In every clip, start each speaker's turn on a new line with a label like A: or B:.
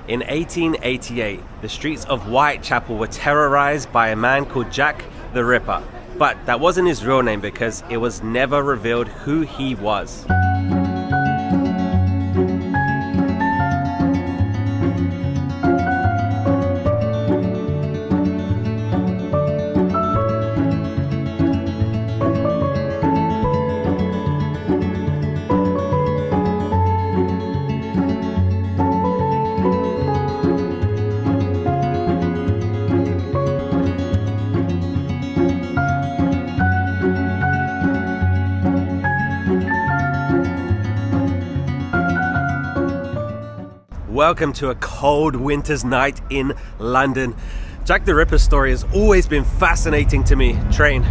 A: In 1888, the streets of Whitechapel were terrorized by a man called Jack the Ripper. But that wasn't his real name because it was never revealed who he was. Welcome to a cold winter's night in London. Jack the Ripper's story has always been fascinating to me. Train.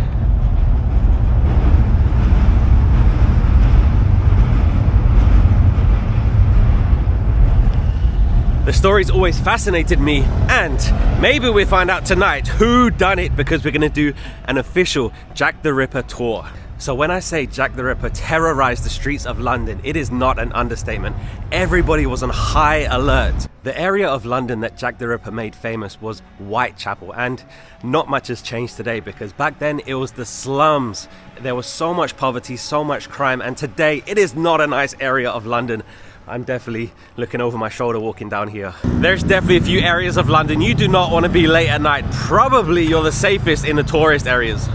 A: The story's always fascinated me, and maybe we'll find out tonight who done it, because we're gonna do an official Jack the Ripper tour. So when I say Jack the Ripper terrorized the streets of London, it is not an understatement. Everybody was on high alert. The area of London that Jack the Ripper made famous was Whitechapel, and not much has changed today because back then it was the slums. There was so much poverty, so much crime, and today it is not a nice area of London. I'm definitely looking over my shoulder walking down here. There's definitely a few areas of London you do not want to be late at night. Probably you're the safest in the tourist areas.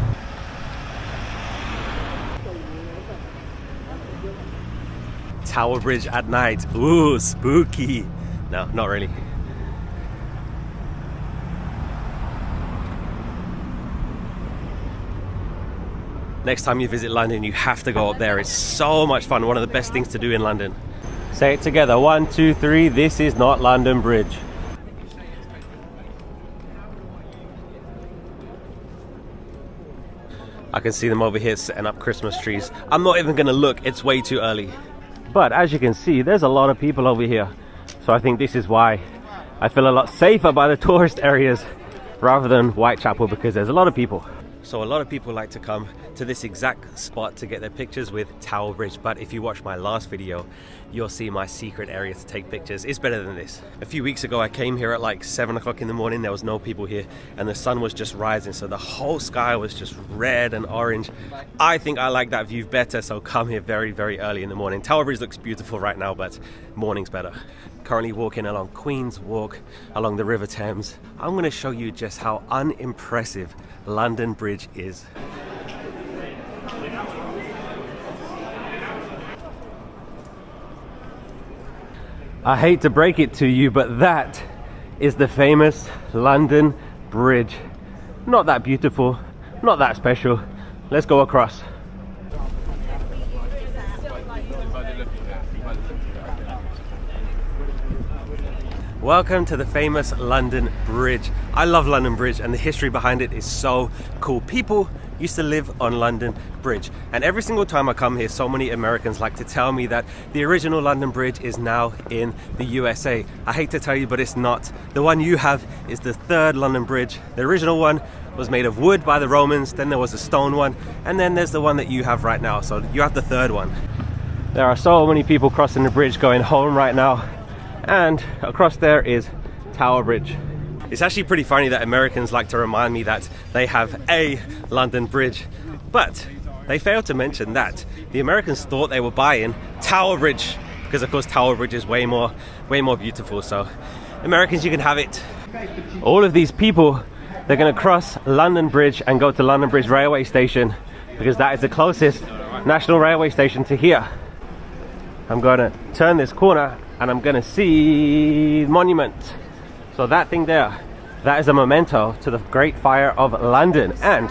A: Tower Bridge at night. Ooh, spooky. No, not really. Next time you visit London, you have to go up there. It's so much fun. One of the best things to do in London. Say it together. 1, 2, 3. This is not London Bridge. I can see them over here setting up Christmas trees. I'm not even gonna look. It's way too early. But as you can see, there's a lot of people over here. So I think this is why I feel a lot safer by the tourist areas rather than Whitechapel, because there's a lot of people. So a lot of people like to come to this exact spot to get their pictures with Tower Bridge. But if you watch my last video, you'll see my secret area to take pictures. It's better than this. A few weeks ago, I came here at like 7 o'clock in the morning. There was no people here and the sun was just rising. So the whole sky was just red and orange. I think I like that view better. So come here very, very early in the morning. Tower Bridge looks beautiful right now, but morning's better. Currently walking along Queen's Walk along the River Thames. I'm going to show you just how unimpressive London Bridge is. I hate to break it to you, but that is the famous London Bridge. Not that beautiful, not that special. Let's go across. Welcome to the famous London Bridge. I love London Bridge and the history behind it is so cool. People used to live on London Bridge, and every single time I come here, so many Americans like to tell me that the original London Bridge is now in the USA. I hate to tell you, but it's not. The one you have is the third London Bridge. The original one was made of wood by the Romans, then there was a stone one, and then there's the one that you have right now. So you have the third one. There are so many people crossing the bridge going home right now. And across there is Tower Bridge. It's actually pretty funny that Americans like to remind me that they have a London Bridge, but they fail to mention that the Americans thought they were buying Tower Bridge, because of course Tower Bridge is way more beautiful. So Americans, you can have it. All of these people, they're going to cross London Bridge and go to London Bridge railway station, because that is the closest national railway station to here. I'm going to turn this corner and I'm gonna see the monument. So that thing there, that is a memento to the Great Fire of London. And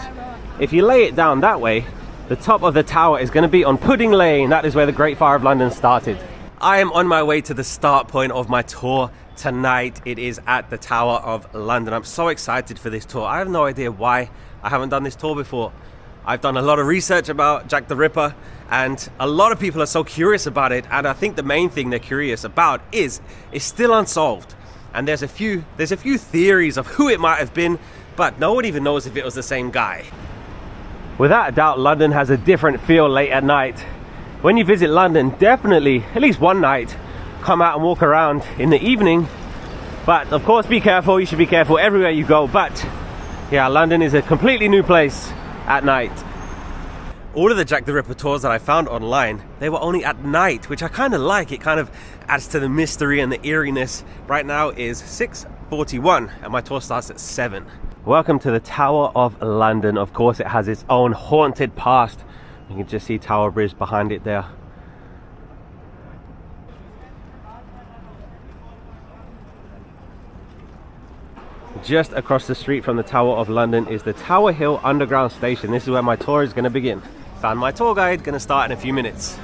A: if you lay it down that way, the top of the tower is gonna be on Pudding Lane. That is where the Great Fire of London started. I am on my way to the start point of my tour tonight. It is at the Tower of London. I'm so excited for this tour. I have no idea why I haven't done this tour before. I've done a lot of research about Jack the Ripper, and a lot of people are so curious about it, and I think the main thing they're curious about is it's still unsolved. And there's a few theories of who it might have been, but no one even knows if it was the same guy. Without a doubt, London has a different feel late at night. When you visit London, definitely, at least one night, come out and walk around in the evening, But of course, be careful. You should be careful everywhere you go. But yeah, London is a completely new place at night. All of the Jack the Ripper tours that I found online, they were only at night, which I kind of like. It kind of adds to the mystery and the eeriness. Right now is 6:41 and my tour starts at 7. Welcome to the Tower of London. Of course, it has its own haunted past. You can just see Tower Bridge behind it there. Just across the street from the Tower of London is the Tower Hill Underground Station. This is where my tour is going to begin. Found my tour guide, going to start in a few minutes.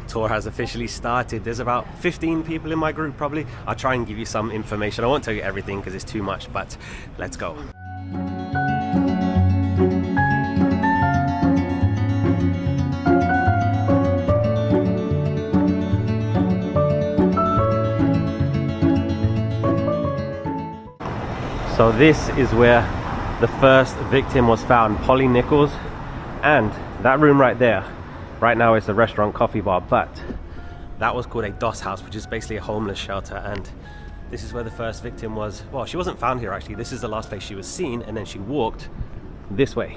A: Tour has officially started. There's about 15 people in my group probably. I'll try and give you some information. I won't tell you everything because it's too much, but let's go. So this is where the first victim was found, Polly Nichols, and that room right there, right now it's a restaurant coffee bar, but that was called a DOS house, which is basically a homeless shelter, and this is where the first victim was. Well, she wasn't found here actually. This is the last place she was seen, and then she walked this way.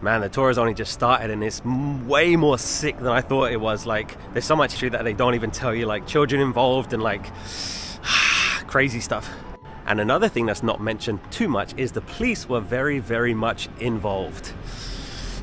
A: Man, the tour has only just started and it's way more sick than I thought it was. Like, there's so much history that they don't even tell you, like children involved and like crazy stuff. And another thing that's not mentioned too much is the police were very, very much involved.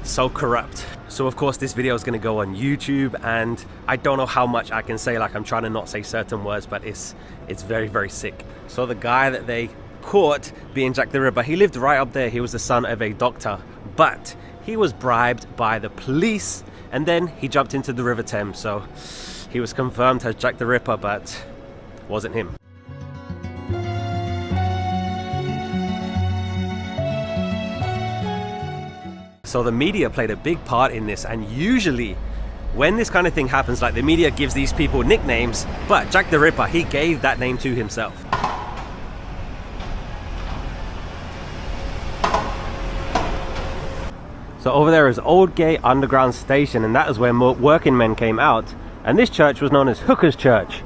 A: So corrupt. So of course this video is going to go on YouTube, and I don't know how much I can say. Like, I'm trying to not say certain words, but it's very, very sick. So the guy that they caught being Jack the Ripper, he lived right up there. He was the son of a doctor, but he was bribed by the police, and then he jumped into the River Thames. So he was confirmed as Jack the Ripper, but wasn't him. So the media played a big part in this, and usually when this kind of thing happens, like, the media gives these people nicknames, but Jack the Ripper, he gave that name to himself. So over there is Aldgate Underground Station, and that is where working men came out, and this church was known as Hooker's Church,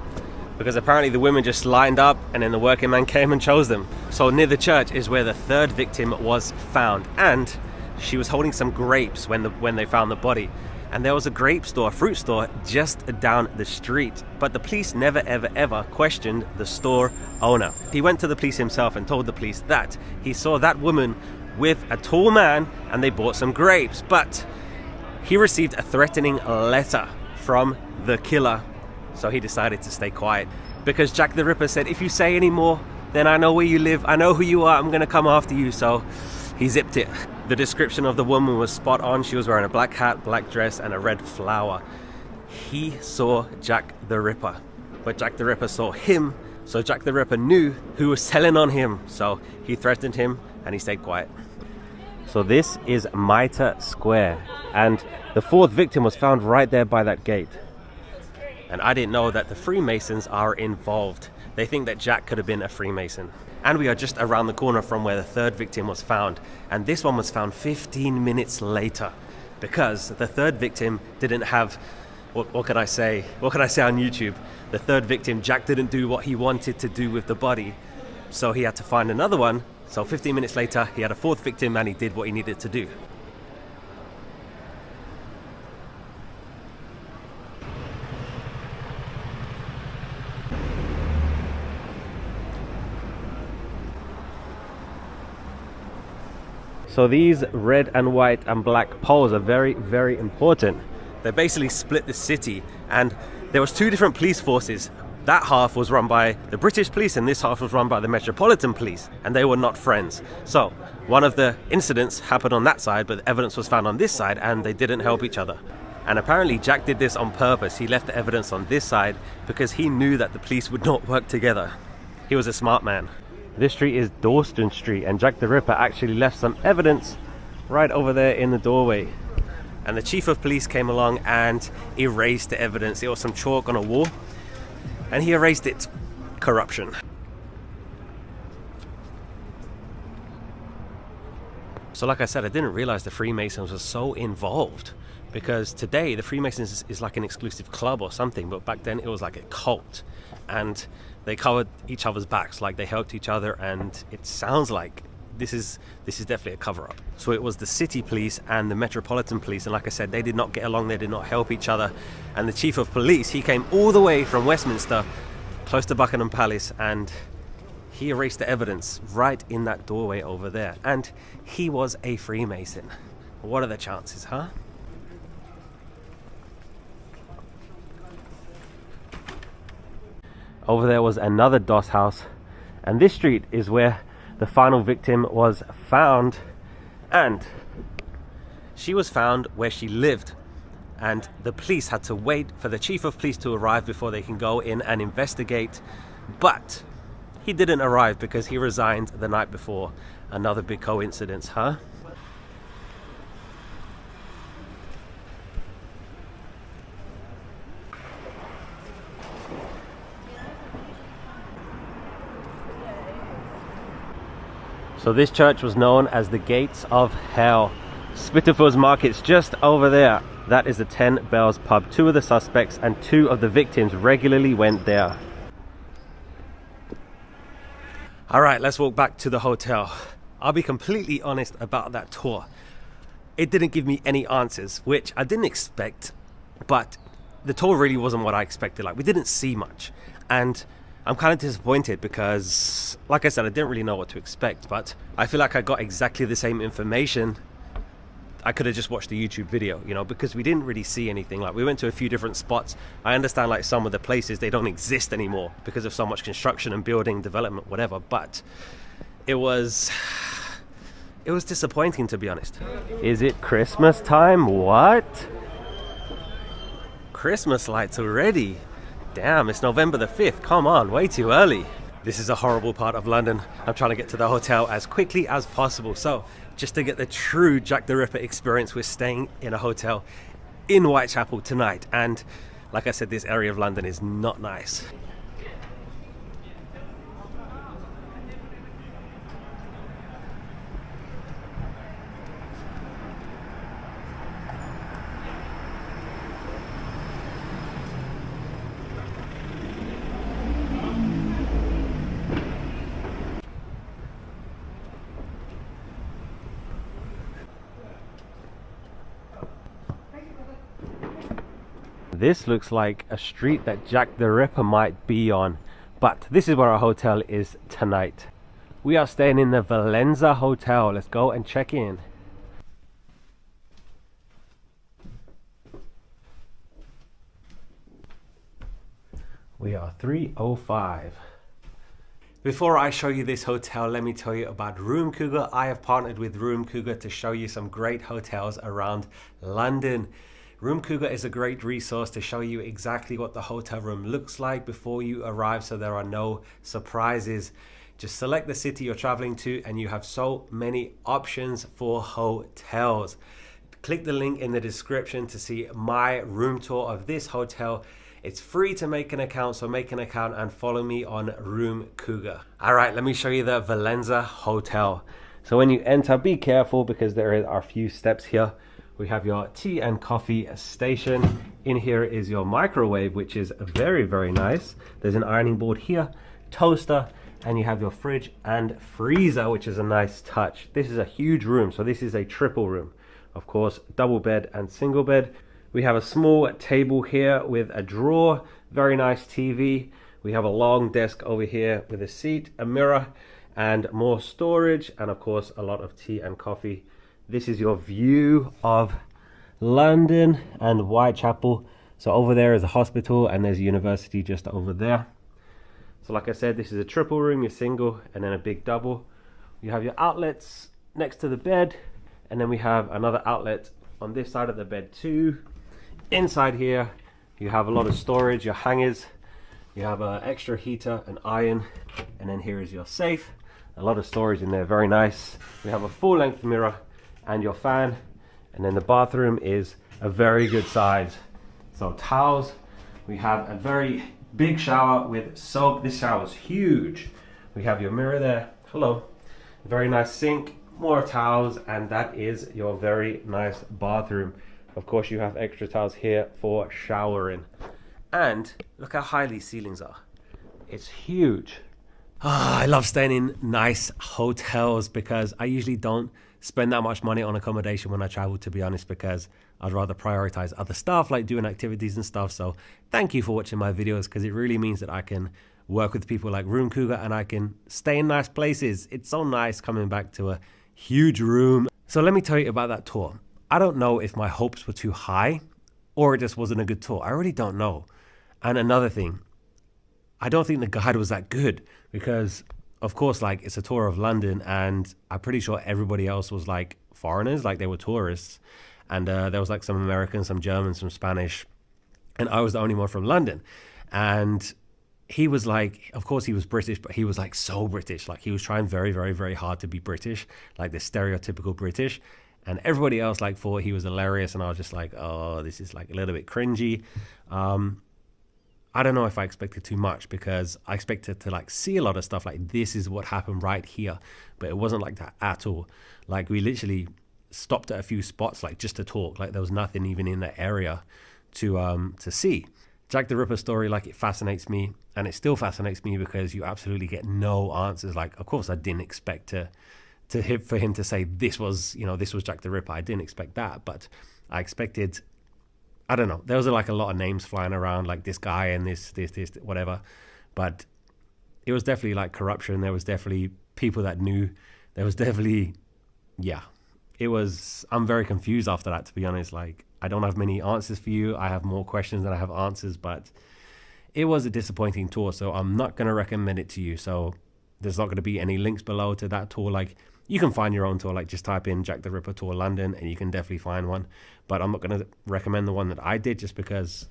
A: because apparently the women just lined up and then the working man came and chose them. So near the church is where the third victim was found, and she was holding some grapes when they found the body, and there was a grape store, a fruit store just down the street, but the police never ever questioned the store owner. He went to the police himself and told the police that he saw that woman with a tall man and they bought some grapes, but he received a threatening letter from the killer, so he decided to stay quiet, because Jack the Ripper said, if you say any more, then I know where you live, I know who you are, I'm gonna come after you. So he zipped it. The description of the woman was spot on. She was wearing a black hat, black dress, and a red flower. He saw Jack the Ripper, but Jack the Ripper saw him, so Jack the Ripper knew who was telling on him, so he threatened him and he stayed quiet. So this is Mitre Square, and the fourth victim was found right there by that gate. And I didn't know that the Freemasons are involved. They think that Jack could have been a Freemason. And we are just around the corner from where the third victim was found. And this one was found 15 minutes later, because the third victim didn't have, what could I say? What could I say on YouTube? The third victim, Jack didn't do what he wanted to do with the body, so he had to find another one. So 15 minutes later, he had a fourth victim and he did what he needed to do. So these red and white and black poles are very, very important. They basically split the city, and there was two different police forces. That half was run by the British police and this half was run by the Metropolitan Police, and they were not friends. So one of the incidents happened on that side, but the evidence was found on this side, and they didn't help each other. And apparently Jack did this on purpose. He left the evidence on this side because he knew that the police would not work together. He was a smart man. This street is Dawson Street, and Jack the Ripper actually left some evidence right over there in the doorway. And the chief of police came along and erased the evidence. It was some chalk on a wall, and he erased it. Corruption. So like I said, I didn't realize the Freemasons were so involved. because today the Freemasons is like an exclusive club or something, but back then it was like a cult, and they covered each other's backs, like they helped each other, and it sounds like this is definitely a cover-up. So it was the city police and the metropolitan police, and like I said, they did not get along, they did not help each other, and the chief of police, he came all the way from Westminster, close to Buckingham Palace, and he erased the evidence right in that doorway over there, and he was a Freemason. What are the chances, huh? Over there was another doss house, and this street is where the final victim was found, and she was found where she lived, and the police had to wait for the chief of police to arrive before they can go in and investigate, but he didn't arrive because he resigned the night before. Another big coincidence, huh? So this church was known as the Gates of Hell. Spitalfields Market's just over there. That is the 10 Bells pub. 2 of the suspects and 2 of the victims regularly went there. Alright, let's walk back to the hotel. I'll be completely honest about that tour. It didn't give me any answers, which I didn't expect, but the tour really wasn't what I expected. Like, we didn't see much, and I'm kind of disappointed because, like I said, I didn't really know what to expect, but I feel like I got exactly the same information. I could have just watched the YouTube video, you know, because we didn't really see anything. Like, we went to a few different spots. I understand like some of the places, they don't exist anymore because of so much construction and building development, whatever, but it was disappointing, to be honest. Is it Christmas time? What? Christmas lights already? Damn, it's November the 5th. Come on, way too early. This is a horrible part of London. I'm trying to get to the hotel as quickly as possible. So just to get the true Jack the Ripper experience, we're staying in a hotel in Whitechapel tonight. And like I said, this area of London is not nice. This looks like a street that Jack the Ripper might be on, but this is where our hotel is tonight. We are staying in the Vilenza Hotel. Let's go and check in. We are 305. Before I show you this hotel, let me tell you about Room Cougar. I have partnered with Room Cougar to show you some great hotels around London. Room Cougar is a great resource to show you exactly what the hotel room looks like before you arrive, so there are no surprises. Just select the city you're traveling to and you have so many options for hotels. Click the link in the description to see my room tour of this hotel. It's free to make an account, so make an account and follow me on Room Cougar. All right, let me show you the Vilenza Hotel. So when you enter, be careful because there are a few steps here. We have your tea and coffee station. In here is your microwave, which is very, very nice. There's an ironing board here, toaster, and you have your fridge and freezer, which is a nice touch. This is a huge room, so this is a triple room. Of course, double bed and single bed. We have a small table here with a drawer, very nice TV. We have a long desk over here with a seat, a mirror, and more storage, and of course, a lot of tea and coffee. This is your view of London and Whitechapel. So over there is a hospital and there's a university just over there. So like I said, this is a triple room, your single, and then a big double. You have your outlets next to the bed, and then we have another outlet on this side of the bed too. Inside here, you have a lot of storage, your hangers. You have an extra heater, an iron, and then here is your safe. A lot of storage in there, very nice. We have a full-length mirror and your fan, and then the bathroom is a very good size. So towels, we have a very big shower with soap. This shower is huge. We have your mirror there, hello, very nice sink, more towels, and that is your very nice bathroom. Of course, you have extra towels here for showering. And look how high these ceilings are. It's huge. I love staying in nice hotels because I usually don't spend that much money on accommodation when I travel, to be honest, because I'd rather prioritize other stuff like doing activities and stuff. So thank you for watching my videos, because it really means that I can work with people like Room Cougar and I can stay in nice places. It's so nice coming back to a huge room. So let me tell you about that tour. I don't know if my hopes were too high or it just wasn't a good tour. I really don't know. And another thing, I don't think the guide was that good because, of course, like, it's a tour of London and I'm pretty sure everybody else was like foreigners, like they were tourists. And there was like some Americans, some Germans, some Spanish, and I was the only one from London. And he was like, of course he was British, but he was like so British. Like, he was trying very, very, very hard to be British, like the stereotypical British. And everybody else like thought he was hilarious. And I was just like, oh, this is like a little bit cringy. I don't know if I expected too much because I expected to like see a lot of stuff like this is what happened right here. But it wasn't like that at all. Like, we literally stopped at a few spots like just to talk. Like, there was nothing even in that area to see. Jack the Ripper story, like, it fascinates me, and it still fascinates me because you absolutely get no answers. Like, of course I didn't expect for him to say this was Jack the Ripper. I didn't expect that, but I expected, I don't know, there was like a lot of names flying around, like this guy and this whatever, but it was definitely like corruption. There was definitely people that knew. There was definitely, yeah, it was, I'm very confused after that, to be honest. Like, I don't have many answers for you. I have more questions than I have answers, but it was a disappointing tour, so I'm not going to recommend it to you. So there's not going to be any links below to that tour. Like, you can find your own tour, like just type in Jack the Ripper tour London and you can definitely find one, but I'm not going to recommend the one that I did just because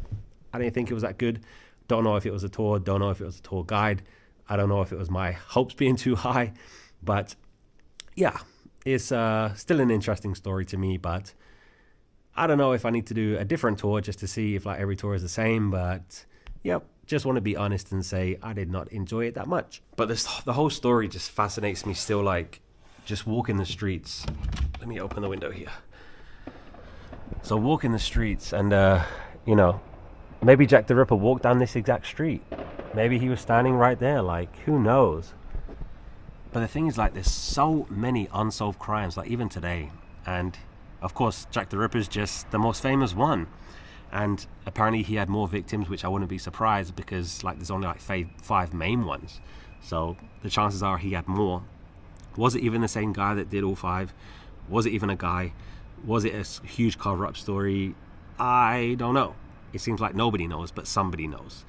A: I didn't think it was that good. Don't know if it was a tour, don't know if it was a tour guide. I don't know if it was my hopes being too high, but yeah, it's still an interesting story to me. But I don't know if I need to do a different tour just to see if like every tour is the same. But yep, just want to be honest and say I did not enjoy it that much. But the whole story just fascinates me still. Like, just walking the streets. Let me open the window here. So walking the streets and you know, maybe Jack the Ripper walked down this exact street. Maybe he was standing right there. Like, who knows? But the thing is, like, there's so many unsolved crimes, like even today. And of course, Jack the Ripper's just the most famous one. And apparently he had more victims, which I wouldn't be surprised because, like, there's only like five main ones. So the chances are he had more. Was it even the same guy that did all five? Was it even a guy? Was it a huge cover-up story? I don't know. It seems like nobody knows, but somebody knows.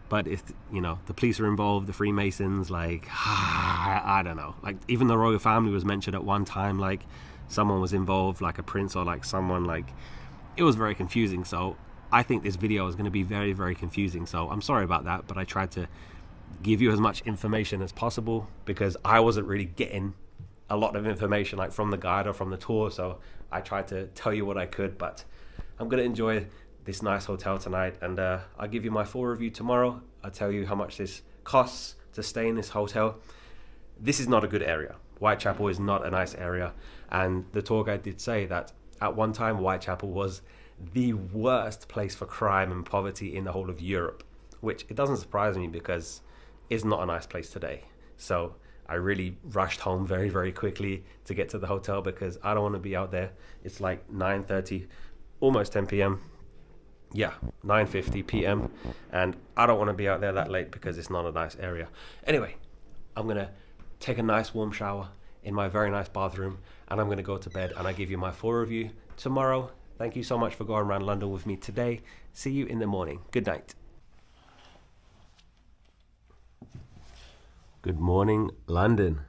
A: But if, you know, the police are involved, the Freemasons, like, I don't know. Like, even the royal family was mentioned at one time, like someone was involved, like a prince or like someone, like, it was very confusing. So I think this video is going to be very, very confusing. So I'm sorry about that, but I tried to give you as much information as possible because I wasn't really getting a lot of information like from the guide or from the tour. So I tried to tell you what I could, but I'm going to enjoy this nice hotel tonight, and I'll give you my full review tomorrow. I'll tell you how much this costs to stay in this hotel. This is not a good area. Whitechapel is not a nice area, and the tour guide did say that at one time Whitechapel was the worst place for crime and poverty in the whole of Europe, which it doesn't surprise me because it's not a nice place today. So I really rushed home very, very quickly to get to the hotel because I don't want to be out there. It's like 9:30, almost 10 p.m. Yeah, 9:50 p.m. and I don't want to be out there that late because it's not a nice area. Anyway, I'm gonna take a nice warm shower in my very nice bathroom and I'm gonna go to bed, and I give you my full review tomorrow. Thank you so much for going around London with me today. See you in the morning. Good night. Good morning, London.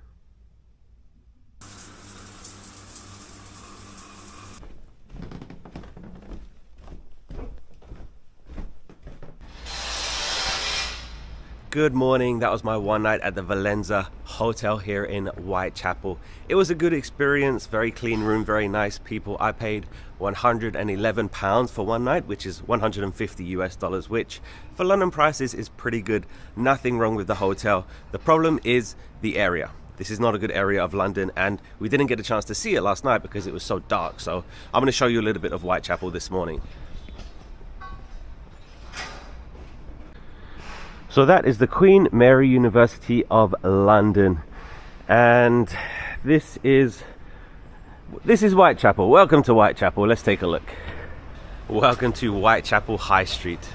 A: Good morning. That was my one night at the Vilenza Hotel here in Whitechapel. It was a good experience, very clean room, very nice people. I paid £111 for one night, which is $150 US, which for London prices is pretty good. Nothing wrong with the hotel. The problem is the area. this is not a good area of London, and we didn't get a chance to see it last night because it was so dark. So I'm going to show you a little bit of Whitechapel this morning. So that is the Queen Mary University of London, and this is Whitechapel. Welcome to Whitechapel. Let's take a look. Welcome to Whitechapel High Street.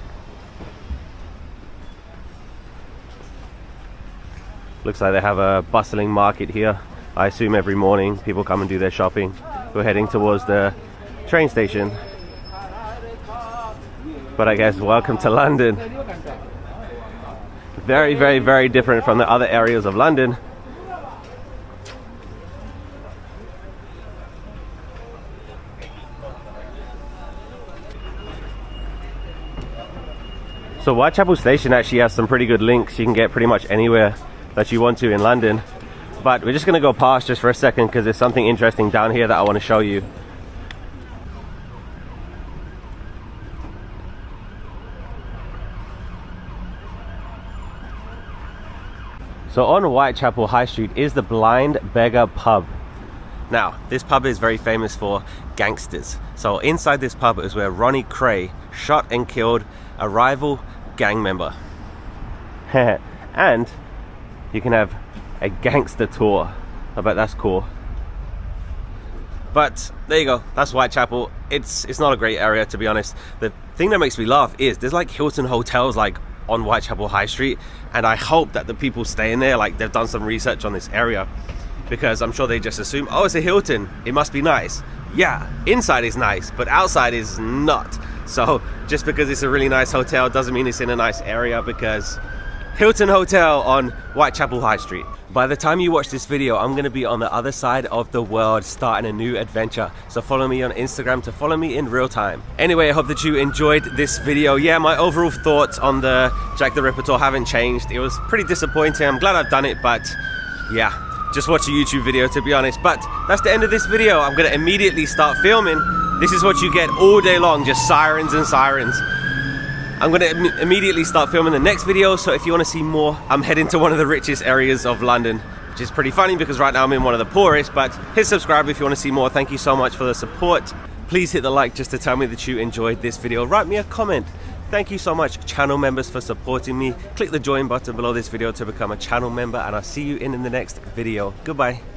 A: Looks like they have a bustling market here. I assume every morning people come and do their shopping. We're heading towards the train station. But I guess welcome to London. Very, very, very different from the other areas of London. So Whitechapel Station actually has some pretty good links. You can get pretty much anywhere that you want to in London. But we're just going to go past just for a second because there's something interesting down here that I want to show you. So on Whitechapel High Street is the Blind Beggar Pub. Now, this pub is very famous for gangsters. So inside this pub is where Ronnie Kray shot and killed a rival gang member. And you can have a gangster tour. I bet that's cool. But there you go, that's Whitechapel. It's not a great area, to be honest. The thing that makes me laugh is there's like Hilton hotels like on Whitechapel High Street, and I hope that the people staying there, like, they've done some research on this area, because I'm sure they just assume, oh, it's a Hilton, it must be nice. Yeah, inside is nice, but outside is not. So just because it's a really nice hotel doesn't mean it's in a nice area, because Hilton Hotel on Whitechapel High Street. By the time you watch this video, I'm going to be on the other side of the world starting a new adventure. So follow me on Instagram to follow me in real time. Anyway, I hope that you enjoyed this video. Yeah, my overall thoughts on the Jack the Ripper tour haven't changed. It was pretty disappointing. I'm glad I've done it, but yeah, just watch a YouTube video, to be honest. But that's the end of this video. I'm going to immediately start filming. This is what you get all day long, just sirens and sirens. I'm going to immediately start filming the next video, so if you want to see more, I'm heading to one of the richest areas of London, which is pretty funny because right now I'm in one of the poorest. But hit subscribe if you want to see more. Thank you so much for the support. Please hit the like just to tell me that you enjoyed this video. Write me a comment. Thank you so much, channel members, for supporting me. Click the join button below this video to become a channel member, and I'll see you in the next video. Goodbye.